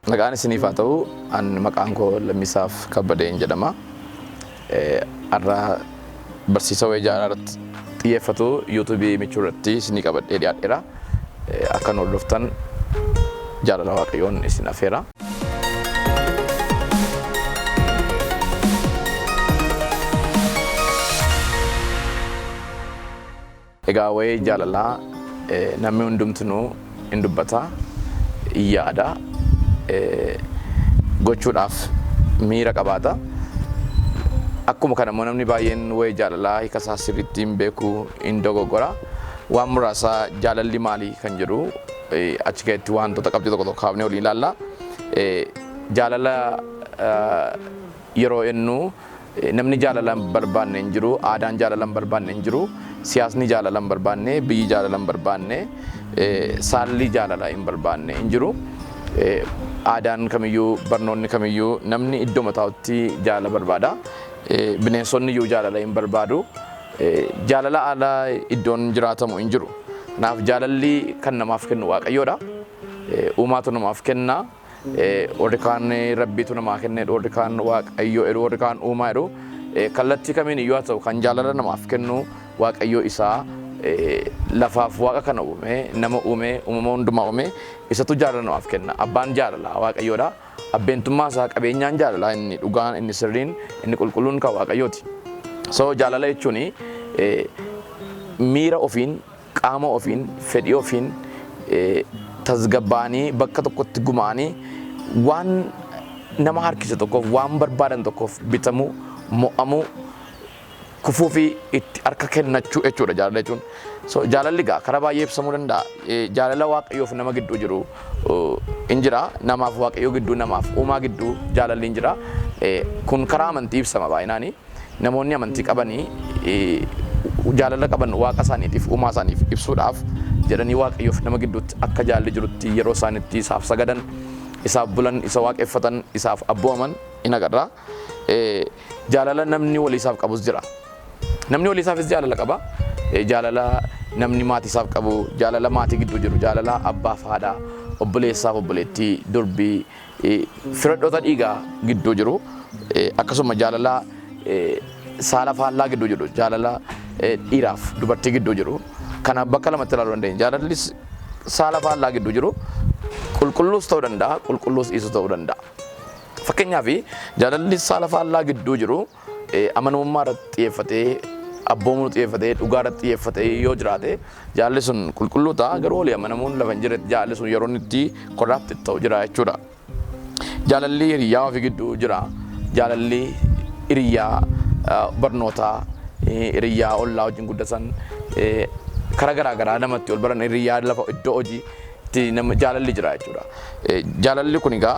Nagaan isiniif haa ta'u, an maqaan koo Lammisaaf Kabbadeen jedhama. Har'a barsiisa wayii jaalala irratti xiyyeeffatu yuutuubii michuu irratti isinii qabadhee dhiyaadheera. Akka nu hordoftan jaalala Waaqayyoon isin affeera. Egaa wayii jaalalaa namni hundumtuu hin dubbata, yaada gochuudhaaf miira qabaata. Akkuma kana immoo namni baay'een wayii jaalalaa hiika isaa sirriitti hin beeku, hin dogoggora. Waan muraasa jaalalli maalii kan jedhu achi keessatti wantoota qabxii tokko tokko kaafnee waliin ilaalla. Jaalala yeroo jennu namni jaalala hin barbaanne hin jiru, aadaan jaalala hin barbaanne hin jiru, siyaasni jaalala hin barbaanne, biyyi jaalala hin barbaanne, saalli jaalala hin barbaanne hin jiru. Aadaan kamiyyuu, barnoonni kamiyyuu namni iddoo mataatti jaalala barbaada. Bineensonni iyyuu jaalala hin barbaadu. Jaalala ala iddoon jiraatamu hin jiru. Kanaaf jaalalli kan namaaf kennu Waaqayyoodha. Uumaatu namaaf kenna. Warri kaan Rabbiitu namaa kenne, warri kaan Waaqayyoo jedhu, warri kaan uumaa jedhu. Kallattii kamiin iyyuu haa ta'u kan jaalala namaaf kennu Waaqayyoo isaa lafaaf waaqa kana uume, nama uume, uumama hundumaa uume, isatu jaalala namaaf kenna. Abbaan jaalala Waaqayyoodha. Abbeentummaa isaa qabeenyaan jaalala inni dhugaan, inni sirriin, inni qulqulluun kan Waaqayyooti. So jaalala jechuun miira ofiin, qaama ofiin, fedhii ofiin tasgabbaanii bakka tokkotti gumaanii waan nama harkise tokkoof, waan barbaadan tokkoof bitamuu, mo'amuu, kufuu fi itti harka kennachuu jechuudha jaalala jechuun. So jaalalli egaa karaa baay'ee ibsamuu danda'a. Jaalala Waaqayyoof nama gidduu jiru hin jira. Namaaf Waaqayyoo gidduu, namaaf uumaa gidduu jaalalli hin jira. Kun karaa amantii ibsama baay'inaani. Namoonni amantii qabanii jaalala qaban waaqa isaaniitiif, uumaa isaaniif ibsuudhaaf jedhanii Waaqayyoof nama gidduutti akka jaalalli jirutti yeroo isaanitti isaaf sagadan, isaaf bulan, isa waaqeffatan, isaaf abbooman in agarra. Jaalala namni waliisaaf qabus jira. Namni waliisaafis jaalala qaba. Jaalala namni maatiisaaf qabu, jaalala maatii gidduu jiru, jaalala abbaaf haadha, obboleessaaf obboleettii, durbii, firadhoota dhiigaa gidduu jiru. Akkasuma jaalala saala faallaa gidduu jiru, jaalala dhiiraaf dubartii gidduu jiru. Kana bakka lamatti ilaaluu dandeenya. Jaalalli saala faallaa gidduu jiru qulqulluus ta'uu danda'a, qulqulluus dhiisuu ta'uu danda'a. Fakkeenyaaf jaalalli saala faallaa gidduu jiru amanamummaa irratti xiyyeeffatee, abboomuu xiyyeeffatee, dhugaa irratti xiyyeeffatee yoo jiraate jaalalli sun qulqulluu ta'a. Garuu olii amanamuun lafa hin jirretti jaalalli sun yeroo itti korraapti ta'u jira jechuudha. Jaalalli hiriyyaa ofii gidduu jira. Jaalalli hiriyyaa barnootaa, hiriyyaa ollaa wajjin guddatan, karaa garaa garaa namatti ol baran hiriyyaa lafa iddoo hojiitti jaalalli jira jechuudha. Jaalalli kun egaa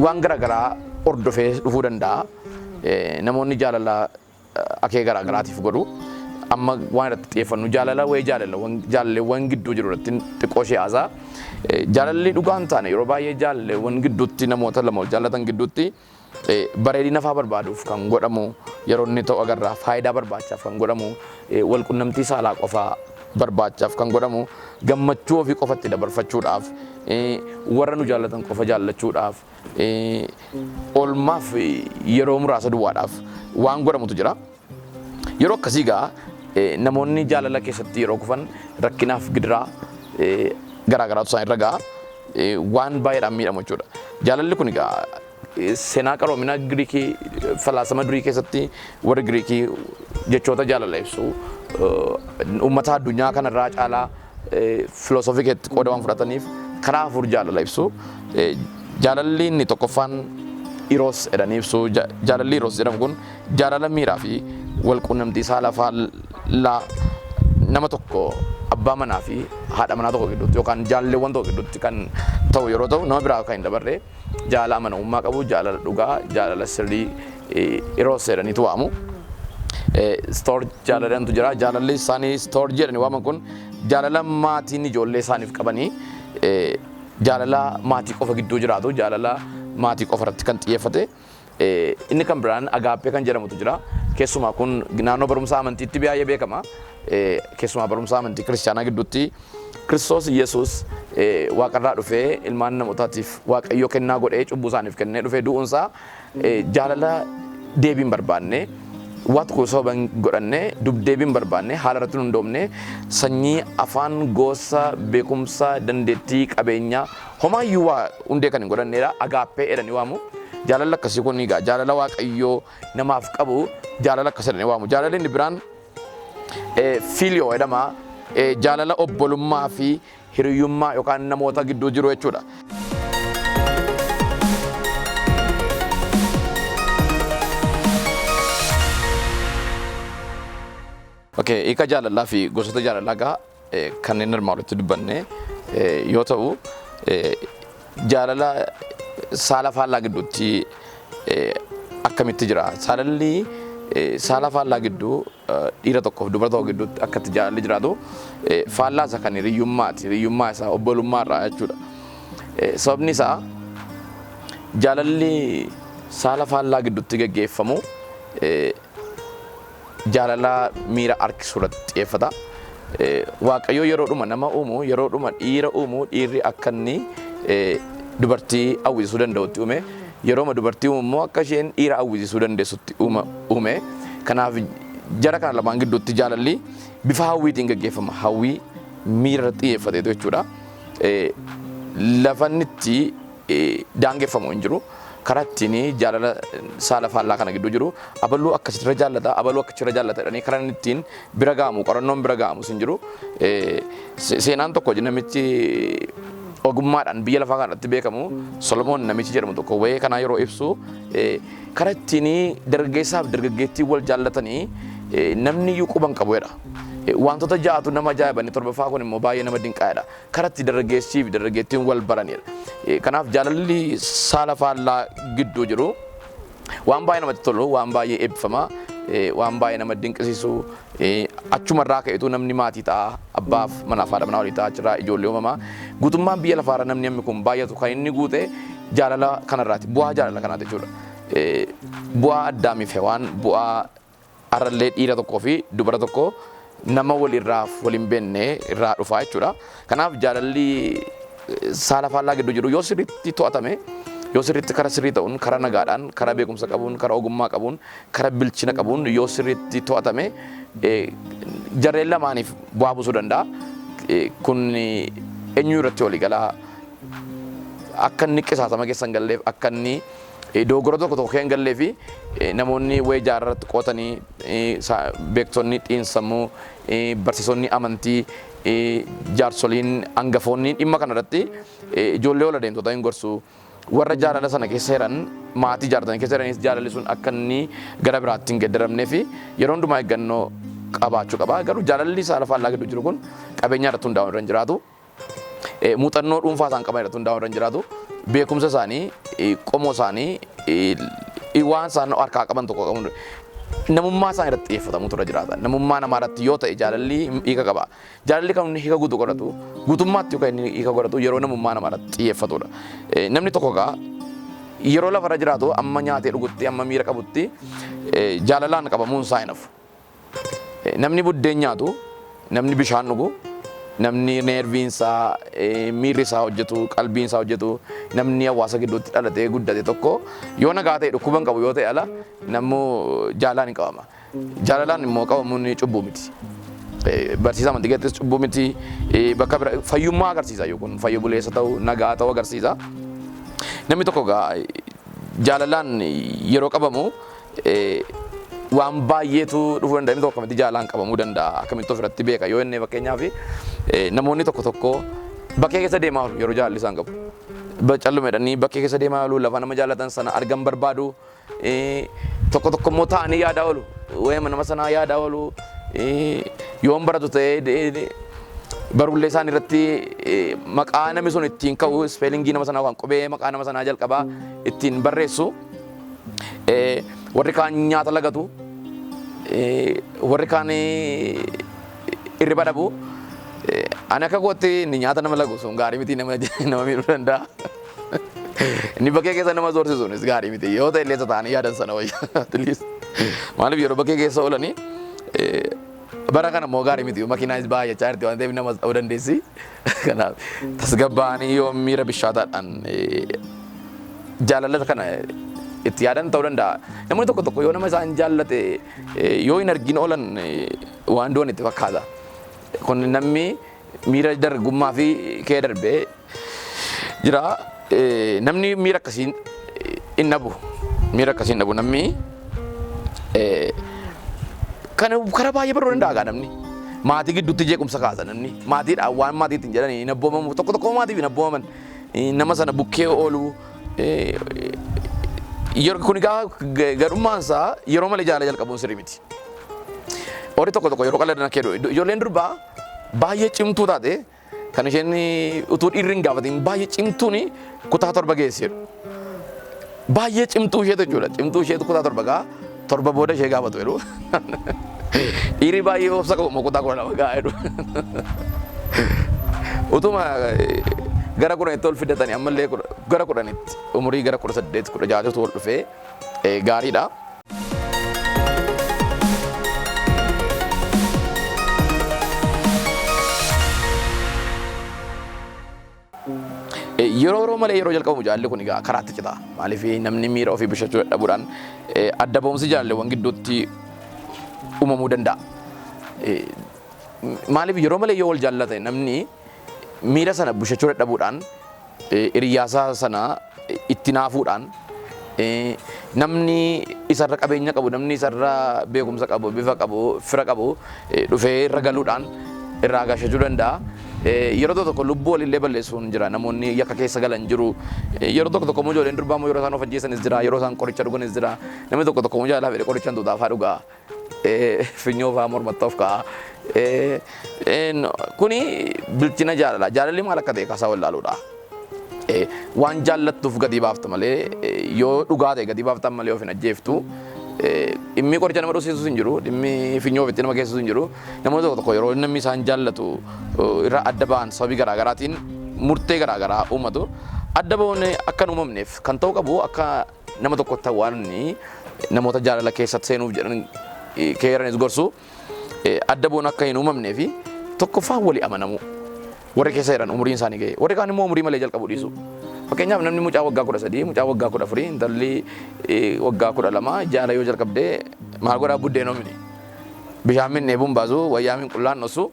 waan garaa garaa hordofee dhufuu danda'a. Namoonni jaalala akee garaa garaatiif godhu. Amma waan irratti xiyyeeffannu jaalala wayii jaalalleewwan gidduu jiru irratti xiqqoo ishee haasaa. Jaalalli dhugaa hin taane yeroo baay'ee jaalalleewwan gidduutti namoota lama wal jaallatan gidduutti bareedina fa'aa barbaaduuf kan godhamu yeroo inni ta'u agarra. Faayidaa barbaachaaf kan godhamu, wal qunnamtii saalaa qofaa barbaachaaf kan godhamu, gammachuu ofii qofatti dabarfachuudhaaf, warra nu jaallatan qofa jaallachuudhaaf, oolmaaf yeroo muraasa duwwaadhaaf waan godhamutu jira. Yeroo akkasii egaa namoonni jaalala keessatti yeroo kufan rakkinaaf gidiraa garaa garaatu isaan irra ga'a. Waan baay'eedhaan miidhamu jechuudha. Jaalalli kun egaa seenaa qaroomina Giriikii, falaasama durii keessatti warri Giriikii jechoota jaalala ibsu uummata addunyaa kanarraa caalaa filosoofii keessatti qooda waan fudhataniif karaa afur jaalala ibsu. Jaalalli inni tokkoffaan Iroos jedhanii ibsu. Jaalalli Iroos jedhamu kun jaalala miiraa fi wal quunnamtii saala faallaa nama tokko abbaa manaa fi haadha manaa tokko gidduutti yookaan jaalalleewwan tokko gidduutti kan ta'u yeroo ta'u, nama biraa kan hin dabarre jaalala amanamummaa qabu, jaalala dhugaa, jaalala sirrii Iroos jedhaniitu waamu. Stoor jaalalantu jira. Jaalalli isaanii stoor jedhanii waaman kun jaalala maatiin ijoollee isaaniif qabanii jaalala maatii qofa gidduu jiraatu, jaalala maatii qofa irratti kan xiyyeeffate. Inni kan biraan agaappee kan jedhamutu jira. Keessumaa kun naannoo barumsa amantiitti baay'ee beekama. Keessumaa barumsa amantii kiristaanaa gidduutti Kiristoos Yesuus waaqarraa dhufee ilmaan namootaatiif waaqayyo kennaa godhee cubbuu isaaniif kennee dhufee du'uunsaa jaalala deebiin barbaanne waan tokko sababa godhanne deebiin barbaanne haala irratti hundoomne sanyii afaan gosa beekumsa dandeettii qabeenyaa homaayyuu waa hundee kan hin godhanneedha agaappee jedhanii waamu. Jaalala akkasii kun egaa jaalala waaqayyoo namaaf qabu jaalala akkasii jedhanii waamu. Jaalalli inni biraan fiiliyoo jedhama. Jaalala obbolummaa fi hiriyyummaa yookaan namoota gidduu jiru jechuudha. Okay, hiika jaalalaa fi gosoota jaalalaa egaa kanneen armaan olitti dubbanne yoo ta'u jaalala saala faallaa gidduutti akkamitti jira? Saalalli saala faallaa gidduu dhiira tokkoof dubara tokko gidduutti akkatti jaalalli jiraatu faallaa isa kan hiriyyummaati. Hiriyyummaa isaa obbolummaa irraa jechuudha. Sababni isaa jaalalli saala faallaa gidduutti gaggeeffamu jaalala miira harkisuu irratti xiyyeeffata. Waaqayyo yeroodhuma nama uumu yeroodhuma dhiira uumu dhiirri akka inni dubartii hawwisuu danda'utti uume yerooma dubartii uumu immoo akka isheen dhiira hawwisuu dandeessutti uume. Kanaaf jara kana lamaan gidduutti jaalalli bifa hawwiitiin gaggeeffama. Hawwii miira irratti xiyyeeffateetu jechuudha. Lafa inni itti daangeffamu hin jiru. Karaa ittiin jaalala saala faallaa kana gidduu jiru abaluu akkasirra jaallata abaluu akkasirra jaallata jedhanii karaa ittiin bira ga'amu qorannoon bira ga'amu hin jiru. Seenaan tokko namichi ogummaadhaan biyya lafaa kanatti beekamu Solomoon namichi jedhamu tokko wayee kanaa yeroo ibsu karaa ittiin dargaggeessaaf dargaggeettii wal jaallatanii namni iyyuu quban qabu jedha. Wantoota ja'atu nama ajaa'ibanii torbaffaa kun immoo baay'ee nama dinqaadha. Karaa itti dargaggeessii fi dargaggeettiin wal baranidha. Kanaaf jaalalli saala faallaa gidduu jiru waan baay'ee namatti tolu, waan baay'ee eebbifama, waan baay'ee nama dinqisiisu. Achumarraa ka'etu namni maatii ta'a, abbaaf manaaf haadha manaa walii ta'a, achirraa ijoollee uumamaa. Guutummaan biyya lafaarra namni hammi kun baay'atu kan inni guute jaalala kanarraati. Bu'aa jaalala kanaati jechuudha. Bu'aa Addaamiif Hewaan, bu'aa arrallee dhiira tokkoo fi dubara tokkoo nama walirraaf waliin beenne irraa dhufaa jechuudha. Kanaaf jaalalli saala faallaa gidduu jiru yoo sirriitti to'atame, yoo sirriitti karaa sirrii ta'uun, karaa nagaadhaan, karaa beekumsa qabuun, karaa ogummaa qabuun, karaa bilchina qabuun yoo sirriitti to'atame jarreen lamaaniif bu'aa buusuu danda'a. Kun eenyu irratti walii galaa akka inni qisaasama keessa hin galleef akka inni dogoggora tokko tokko hin gallee fi namoonni wayii jaarratti qootanii beektonni xiinsammuu barsiisonni amantii jaarsoliin hangafoonni dhimma kanarratti ijoollee wal adeemtotaa hin gorsu. Warra jaalala sana keessa jiran maatii jaaratan keessa jiranis jaalalli sun akka inni gara biraatti hin geddaramnee fi yeroo hundumaa eeggannoo qabaachuu qaba. Garuu jaalalli saala faallaa gidduu jiru kun qabeenya irratti hundaa'uun irra hin jiraatu. Muuxannoo dhuunfaa isaan qaban irratti hundaa'uun irra hin jiraatu. Beekumsa isaanii, qomoo isaanii, waan isaan harkaa qaban tokko qabu namummaa isaan irratti xiyyeeffatamutu irra jiraata. Namummaa namaa irratti yoo ta'e jaalalli hiika qaba. Jaalalli kan inni hiika guutu godhatu, guutummaatti kan inni hiika godhatu yeroo namummaa namaa irratti xiyyeeffatudha. Namni tokko egaa yeroo lafarra jiraatu amma nyaatee dhugutti, amma miira qabutti jaalalaan qabamuun isaa hin hafu. Namni buddeen nyaatu, namni bishaan dhugu, namni neerviin isaa, miirri isaa hojjetu, qalbiin isaa hojjetu, namni hawaasa gidduutti dhalatee guddate tokko yoo nagaa ta'e dhukkuba hin qabu yoo ta'e ala namuu jaalaan hin qabama. Jaalalaan immoo qabamuun cubbuu miti. Barsiisa amantii keessattis cubbuu miti. Bakka bira fayyummaa agarsiisa yookiin fayyu buleessa ta'uu, nagaa ta'uu agarsiisa. Namni tokko jaalalaan yeroo qabamu waan baay'eetu dhufuu danda'a. Inni tokko akkamitti jaalaan qabamuu danda'a, akkamitti ofirratti beeka yoo inni fakkeenyaaf namoonni tokko tokko bakkee keessa deemaa oolu yeroo jaalalli isaan qabu. Calluma jedhanii bakkee keessa deemaa oolu lafa nama jaallatan sana argan barbaadu. Tokko tokko immoo taa'anii yaadaa oolu, waa'ee nama sanaa yaadaa oolu. Yoon baratu ta'ee barullee isaan irratti maqaa namni sun ittiin ka'u ispeelingii nama sanaa waan qubee maqaa nama sanaa jalqabaa ittiin barreessu. Warri kaan nyaata lagatu, warri kaan irriba dhabu. Ani akka gootti inni nyaata nama lagu sun gaarii miti nama miidhuu danda'a. Inni bakkee keessa nama zoorsiisuunis gaarii miti yoo ta'e illee ta'anii yaadan sana wayya. Maaliif yeroo bakkee keessa oolanii bara kana moo gaarii miti makiinaanis baay'achaa jirti waan ta'eef nama ta'uu dandeessi. Kanaaf tasgabbaa'anii yoo miira bishaataadhaan jaalala kana itti yaadan ta'uu danda'a. Namoonni tokko tokko yoo nama isaan jaallate yoo hin argin oolan waan doon itti fakkaata. Kun namni miira dargummaa fi kee darbee jira. Namni miira akkasiin hin dhabu. Miira akkasiin dhabu namni karaa baay'ee baruu danda'a namni. Maatii gidduutti jeequmsa kaasa namni. Maatiidhaan waan maatiitiin jedhanii hin abboomamu. Tokko tokko maatiif hin abboomaman. Nama sana bukkee oolu. Kun garummaan isaa yeroo malee jaalala jalqabuun sirrii miti. Horii tokko tokko yeroo qal'adana keedoo ijoolleen durbaa baay'ee cimtuu taate kan isheen utuu dhiirri hin gaafatin baay'ee cimtuun kutaa torba geesseedha. Baay'ee cimtuu isheetu jechuudha. Cimtuu isheetu kutaa torba gaa torba booda ishee gaafatu jedhu. Dhiirri baay'ee obsa qabu kutaa 12 gaa jedhu. Utuma gara 10 ol fidatanii ammallee gara 10tti umurii gara 18 16 ol dhufee gaariidha. Yeroo malee yeroo jalqabamu jaalalli kun egaa karaatti cita. Maaliif namni miira ofii bishachuu dadhabuudhaan adda ba'umsi jaalalleewwan gidduutti uumamuu danda'a. Maaliif yeroo malee yoo wal jaallate namni miira sana bishachuu dadhabuudhaan hiriyaasaa sana itti naafuudhaan namni isarra qabeenya qabu namni isarra beekumsa qabu bifa qabu fira qabu dhufee irra galuudhaan irraa gashachuu danda'a. Yeroo tokko lubbuu walillee balleessuun jira namoonni yakka keessa galan jiru. Yeroo tokko ijoolleen durbaa yeroo isaan of ajjeessanis jira yeroo isaan qoricha dhuganis jira. Namni tokko jaalala fedhe qoricha hantuutaa fa'aa dhugaa. Finyoo fa'aa mormatti of ka'a. Kuni bilchina jaalala. Jaalalli maal akka ta'e kaasaa wallaaluudha. Waan jaallattuuf gadi baafta malee yoo dhugaa ta'e gadi baaftan malee of hin ajjeeftu. Dhimmi qoricha nama dhugsiisus hin jiru. Dhimmi finyoo ofitti nama geessisus hin jiru. Namoonni tokko yeroo namni isaan jaallatu irraa adda ba'an sababii garaagaraatiin murtee garaagaraa uumatu. Adda ba'uun akka hin uumamneef kan ta'u qabu akka nama tokkotti waan namoota jaalala keessatti seenuuf jedhan keeranis gorsu adda ba'uun akka hin uumamneef tokkoffaan walii amanamu. Warri keessa jiran umuriin isaanii ga'e. Warri kaan immoo umurii malee jalqabu dhiisu. Fakkeenyaaf namni mucaa waggaa 13, mucaa waggaa 14, intalli waggaa 12 jaala yoo jalqabdee maal godhaa buddeen oomini. Bishaan min eebuun baasu wayyaa min qullaan dhosu.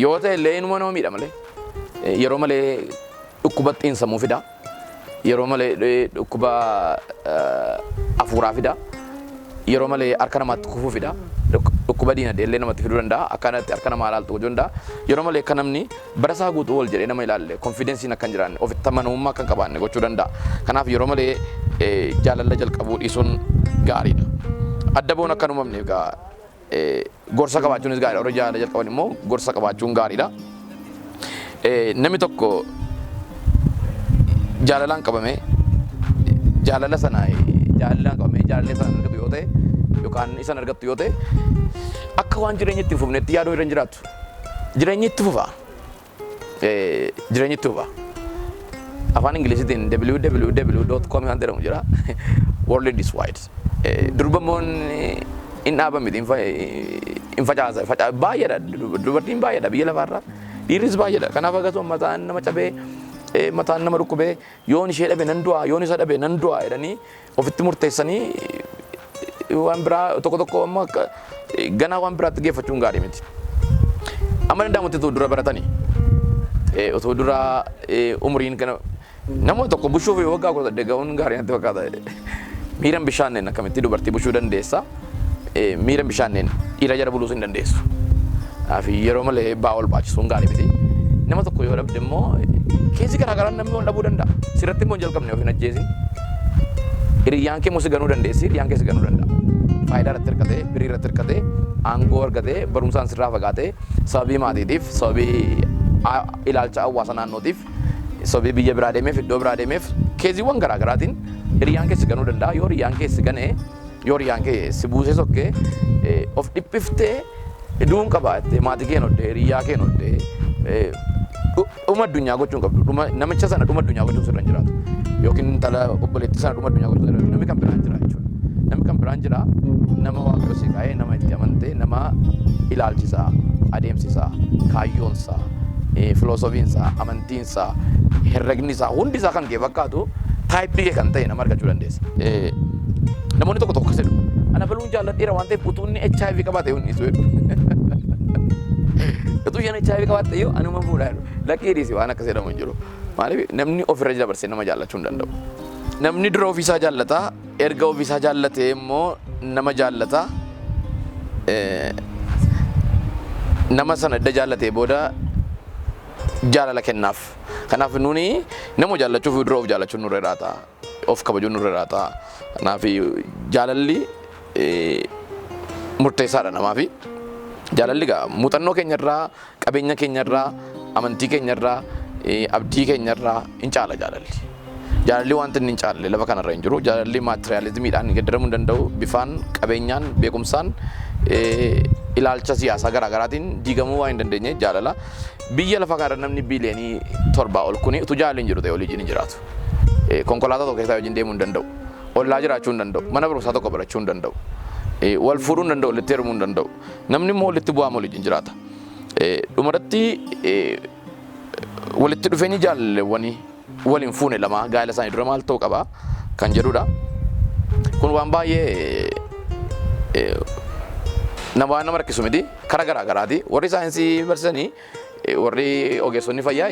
Yoo ta'e illee inuma nama miidha malee. Yeroo malee dhukkuba xiinsammuu fida. Yeroo malee dhukkuba hafuuraa fida. Yeroo malee harka namaatti kufuu fida. Dhukkuba diinagdee illee namatti fiduu danda'a. Akkanatti harka namaa ilaaltu gochuu danda'a. Yeroo malee akka namni bara isaa guutuu wal jedhee nama ilaalle konfidensiin akka hin jiraanne ofitti amanamummaa akka hin qabaanne gochuu danda'a. Kanaaf yeroo malee jaalala jalqabuu dhiisuun gaariidha. Adda ba'uun akka hin uumamneef gorsa qabaachuunis gaariidha. Warri jaalala jalqaban immoo gorsa qabaachuun gaariidha. Namni tokko jaalalaan qabamee jaalala sana argatu yoo ta'e yookaan isan argattu yoo ta'e akka waan jireenya itti fufnetti yaaduu irra hin jiraattu. Jireenya itti fufa. Jireenya itti fufa. Afaan Ingiliziitiin www.com kan jedhamu jira. World is wide. Durbamoon hin dhaabamiti hin facaasa. Baay'eedha. Dubartiin baay'eedha biyya lafaarraa. Dhiirris baay'eedha. Kanaaf akkasuma mataan nama cabee mataan nama dhukkubee yoon ishee dhabe nan du'a yoon isa dhabe nan du'a jedhanii ofitti murteessanii waan biraa tokko amma ganaa waan biraatti geeffachuun gaarii miti. Amma danda'amutti dura baratanii otoo dura umuriin kana namoonni tokko bushuuf waggaa 18 ga'uun gaarii natti fakkaata. Miiran bishaanneen akkamitti dubartii bushuu dandeessa? Miiran bishaanneen dhiira jala buluus hin dandeessu. Yeroo malee ba'aa ol baachisuun gaarii miti. Nama tokko yoo dhabde immoo keessi garaagaraa namni ol dhabuu danda'a. Sirratti immoo hin jalqabne of hin ajjeesin. Hiriyyaan kee musi ganuu dandeessi, hiriyyaan keessi ganuu danda'a. Faayidaa irratti hirkatee, birii irratti hirkatee, aangoo argatee, barumsaan sirraa fagaatee, sababii maatiitiif, sababii ilaalcha hawaasa naannootiif, sababii biyya biraa deemeef, iddoo biraa deemeef, keessiiwwan garaagaraatiin hiriyyaan keessi ganuu danda'a. Yoo hiriyyaan keessi ganee, yoo hiriyyaan keessi buusee sokkee, of dhiphiftee du'uun qabaattee maatii kee noddee, hiriyyaa kee noddee, dhuma addunyaa gochuun qabdu. Namicha sana dhuma addunyaa gochuun sirra hin jiraatu. Yookiin intala obboleettii sana dhuma addunyaa gochuun sirra namni kan biraan jira jechuudha. namni kan biraan jira nama waaqayyo si kaa'ee nama itti amantee nama ilaalchisaa adeemsisaa kaayyoonsaa filoosofiinsaa amantiinsaa herregnisaa hundisaa kan kee fakkaatu taayippii kee kan ta'e nama argachuu dandeessa. Namoonni tokko tokko jedhu ana baluun jaalladheera waan ta'eef utuu inni HIV qabaate hundi isu jedhu. Utuu isheen HIV qabaate yoo anuma fuudhaa jedhu lakkii dhiisi waan akkas jedhamu hin jiru. Maaliif namni ofirra dabarsee nama jaallachuu hin danda'u. Namni dura ofiisaa jaallataa erga ofiisaa jaallatee immoo nama jaallataa nama sana edda jaallatee booda jaalala kennaaf. Kanaaf nuni nama jaallachuuf dura of jaallachuun nurra jiraata. Of kabajuun nurra jiraata. Kanaaf jaalalli murteessaadha namaaf. Jaalalli gaa muuxannoo keenyarraa, qabeenya keenyarraa, amantii keenyarraa, abdii keenyarraa hin caala jaalalli. Jaalalli wanti inni hin caalle lafa kanarra hin jiru. Jaalalli maatiriyaalizimiidhaan geeddaramuu hin danda'u. Bifaan, qabeenyaan, beekumsaan, ilaalcha siyaasaa garaagaraatiin diigamuu waan hin dandeenye jaalala. Biyya lafa kanarra namni biiliyoonii 7 ol kuni utuu jaalalli hin jiru ta'e olii hin jiraatu. Konkolaataa tokko keessaa wajjin deemuu hin danda'u. Ollaa jiraachuu hin danda'u. Mana barumsaa tokko barachuu hin danda'u. Wal fuudhuu hin danda'u, walitti heerumuu hin danda'u. Namni immoo walitti bu'aa olii hin jiraata. Dhumarratti walitti dhufeenyi jaalalleewwanii waliin fuune lama gaa'ela isaanii dura maal ta'uu qaba kan jedhudha. Kun waan baay'ee nama rakkisu miti karaa garaa garaati. Warri saayinsii barsiisanii warri ogeessonni fayyaa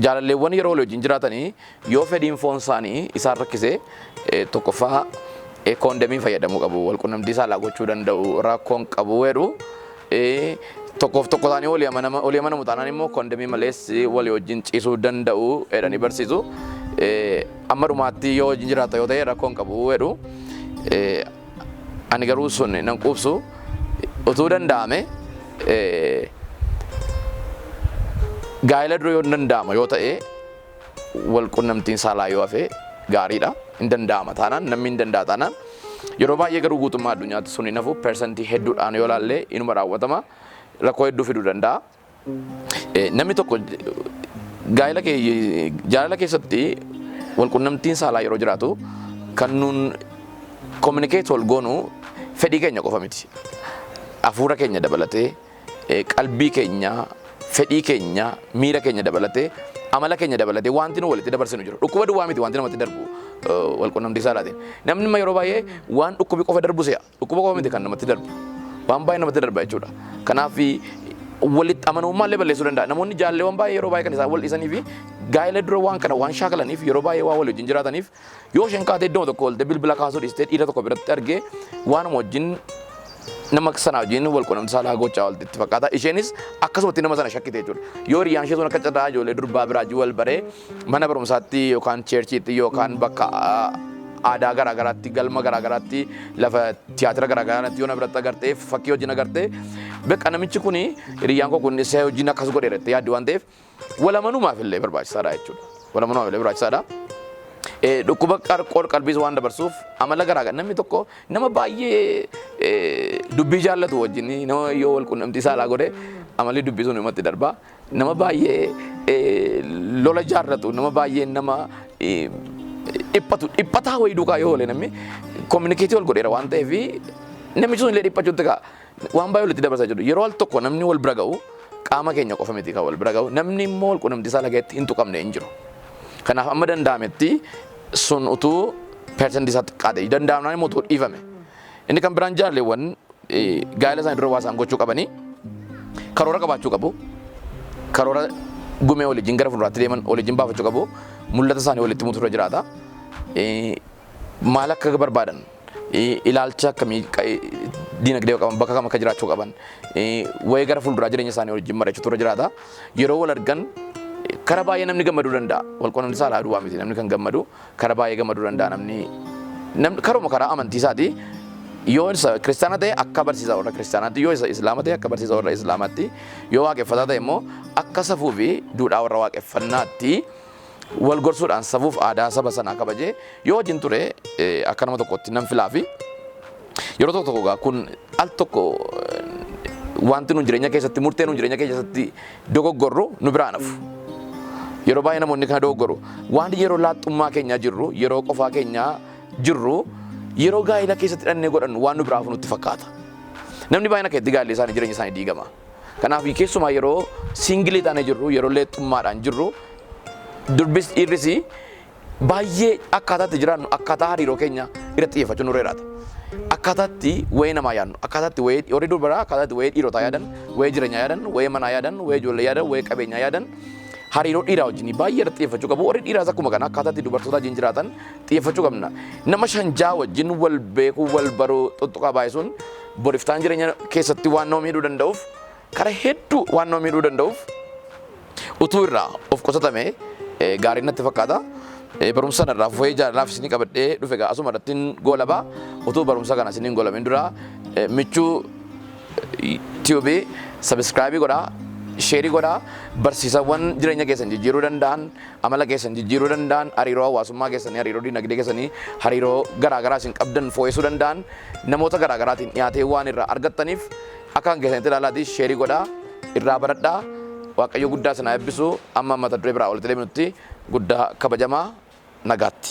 jaalalleewwan yeroo walii wajjin jiraatanii yoo fedhiin foon isaanii isaan rakkise tokkoffaa koondamii fayyadamuu qabu. Walqunnamtii saalaa gochuu danda'u rakkoon qabu jedhu tokkoof tokko isaanii walii amanamu taanaan immoo koondamii malees walii wajjin ciisuu danda'u jedhanii barsiisu. Amma dhumaatti yoo wajjin jiraata yoo ta'e rakkoon qabu jedhu. Ani garuu sun nan quubsu utuu danda'ame gaa'ela dura yoo danda'ama yoo ta'e walqunnamtiin saalaa yoo hafe gaariidha. Hin danda'ama taanaan namni hin danda'a taanaan yeroo baay'ee garuu guutummaa addunyaatti sun hin hafu persentii hedduudhaan yoo ilaalle inuma raawwatama rakkoo hedduu fiduu danda'a. Namni tokko jaalala keessatti walqunnamtiin saalaa yeroo jiraatu kan nuun communicate wal goonu fedhii keenya qofa miti. Hafuura keenya dabalatee qalbii keenya fedhii keenya miira keenya dabalatee amala keenya dabalatee wanti nu walitti dabarsinu jiru. Dhukkuba duwwaa miti wanti namatti darbu walqunnamtii saalaatiin. Namni yeroo baay'ee waan dhukkubi qofa darbu se'a. Dhukkuba qofa miti kan namatti darbu. Waan baay'ee namatti darba jechuudha. Kanaaf walitti amanamummaa illee balleessuu danda'a. Namoonni jaalalleewwan baay'ee yeroo baay'ee kan isaan wal dhiisanii fi gaa'ela dura waan kana waan shaakalaniif yeroo baay'ee waan walii wajjin jiraataniif yoo isheen kaatee iddoo tokko oolte bilbila kaasuu dhiistee dhiira tokko biratti argee waanuma wajjin nama sana wajjin walqunnamtii saalaa gochaa walti fakkaata. Isheenis akkasumatti nama sana shakkite jechuudha. Yoo riyyaan ishee sun akka carraa ijoollee durbaa biraa wal baree mana barumsaatti yookaan cheerchiitti yookaan bakka aadaa garaagaraatti galma garaagaraatti lafa tiyaatira garaagaraatti yoo na biratti agartee fakkii wajjin agartee beekaa namichi kuni riyyaan koo kun isa wajjin akkas godheeratti yaaddu waan ta'eef walamanumaaf illee barbaachisaadha jechuudha. Walamanumaaf illee barbaachisaadha. Dhukkuba qalbiis waan dabarsuuf amala garaagara namni tokko nama baay'ee dubbii jaallatu wajjin nama yoo walqunnamtii saalaa godhe amalli dubbii sun himatti darba. Nama baay'ee lola jaarratu nama baay'ee nama dhiphataa wayii duukaa yoo oole namni communicatii wal godheera waan ta'eef namichi sun illee dhiphachuutti kaa waan baay'ee walitti dabarsaa jiru. Yeroo al tokko namni wal bira ga'u qaama keenya qofa miti kan wal bira ga'u namni immoo walqunnamtii saalaa gaheetti hin tuqamne hin jiru. Kanaaf amma danda'ametti sun utuu persentii isaa xiqqaate danda'amnaan immoo utuu dhiifame. Inni kan biraan jaalalleewwan gaa'ela isaanii dura waa isaan gochuu qabanii karoora qabaachuu qabu. Karoora gumee waliin gara fuulduraatti deeman waliin baafachuu qabu. Mul'ata isaanii walitti mutu irra jiraata. Maal akka barbaadan ilaalcha akkamii diinagdee qaban bakka kam akka jiraachuu qaban wayii gara fuulduraa jireenya isaanii waliin mari'achuutu irra jiraata. Yeroo wal argan karaa baay'ee namni gammaduu danda'a. Walqunnamtii saalaa duwwaa miti namni kan gammadu karaa baay'ee gammaduu danda'a namni karaa amantii isaati. Yoo isa kiristaana ta'e akka barsiisaa warra kiristaanaatti yoo isa islaama ta'e akka barsiisaa warra islaamaatti yoo waaqeffataa ta'e immoo akka safuu fi duudhaa warra waaqeffannaatti wal gorsuudhaan safuuf aadaa saba sanaa kabajee yoo wajjin ture akka nama tokkotti nan filaa fi yeroo tokko kun al tokko wanti nu jireenya keessatti murtee nu jireenya keessatti dogoggorru nu biraan hafu. Yeroo baay'ee namoonni kana dogoggoru waan yeroo laaxxummaa keenya jirru yeroo qofaa keenya jirru yeroo gaa'ela keessatti dhannee godhannu waan nu biraa hafu nutti fakkaata. Namni baay'een akka itti gaalli isaanii jireenya isaanii diigama. Kanaaf keessumaa yeroo singilii taanee jirru yeroo leexxummaadhaan jirru durbis dhiirris baay'ee akkaataatti jiraannu akkaataa hariiroo keenya irratti xiyyeeffachuu nurra jiraata. Akkaataatti wayii namaa yaadnu akkaataatti wayii horii durbaraa akkaataatti wayii dhiirotaa yaadan wayii jireenyaa yaadan wayii manaa yaadan wayii ijoollee yaadan wayii qabeenyaa yaadan hariiroo dhiiraa wajjin baay'ee irratti xiyyeeffachuu qabu. Warri dhiiraas akkuma kana akkaataatti dubartoota wajjin jiraatan xiyyeeffachuu qabna. Nama shanjaa wajjin wal beekuu wal baruu tuttuqaa baay'isuun boriftaan jireenya keessatti waan nama miidhuu danda'uuf karaa hedduu waan nama miidhuu danda'uuf utuu irraa of qusatame gaarii natti fakkaata. Barumsa irraa fufee jaalalaaf isinii qabadhee dhufe asuma irrattiin goolabaa utuu barumsa kana isiniin goolamin dura michuu tiibii sabiskiraabii godhaa sheerii godhaa barsiisawwan jireenya keessan jijjiiruu danda'an amala keessan jijjiiruu danda'an hariiroo hawaasummaa keessanii hariiroo dinagdee keessanii hariiroo garaagaraa isin qabdan fooyyessuu danda'an namoota garaagaraatiin dhiyaatee waan irraa argattaniif akkaan keessanitti ilaalaatii sheerii godhaa irraa baradhaa waaqayyo guddaa sana eebbisu amma mata duree biraa walitti deebinutti guddaa kabajamaa nagaatti.